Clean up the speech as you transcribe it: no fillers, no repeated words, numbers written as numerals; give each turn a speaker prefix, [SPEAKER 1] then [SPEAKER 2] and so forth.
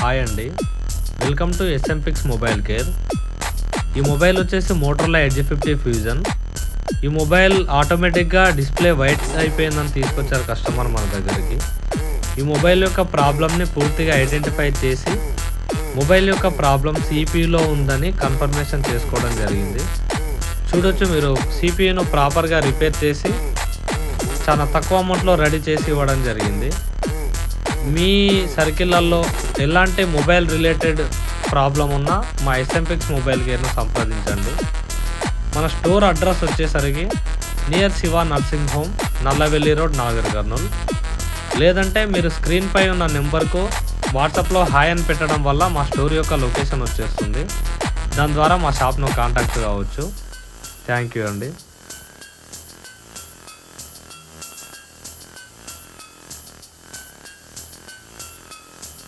[SPEAKER 1] Hi అండి, welcome to ఎస్ఎంపిక్స్ mobile care. ఈ mobile వచ్చేసి మోటరోలా ఎడ్జ్ 50 ఫ్యూజన్. ఈ మొబైల్ ఆటోమేటిక్గా డిస్ప్లే వైట్ అయిపోయిందని తీసుకొచ్చారు కస్టమర్ మన దగ్గరికి. ఈ మొబైల్ యొక్క ప్రాబ్లమ్ని పూర్తిగా ఐడెంటిఫై చేసి మొబైల్ యొక్క ప్రాబ్లం సిపియూలో ఉందని కన్ఫర్మేషన్ చేసుకోవడం జరిగింది. చూడొచ్చు మీరు, సిపియూను ప్రాపర్గా రిపేర్ చేసి చాలా తక్కువ అమౌంట్లో రెడీ చేసి ఇవ్వడం జరిగింది. మీ సర్కిళ్ళల్లో ఎలాంటి మొబైల్ రిలేటెడ్ ప్రాబ్లం ఉన్నా మా ఎస్ఎంపిక్స్ మొబైల్ కేర్ను సంప్రదించండి. మన స్టోర్ అడ్రస్ వచ్చేసరికి near Shiva nursing home, Nallavelli road, Nagar Kurnool. లేదంటే మీరు స్క్రీన్పై ఉన్న నెంబర్కు వాట్సాప్లో హాయ్ అని పెట్టడం వల్ల మా స్టోర్ యొక్క లొకేషన్ వచ్చేస్తుంది. దాని ద్వారా మా షాప్ను కాంటాక్ట్ కావచ్చు. థ్యాంక్ యూ అండి.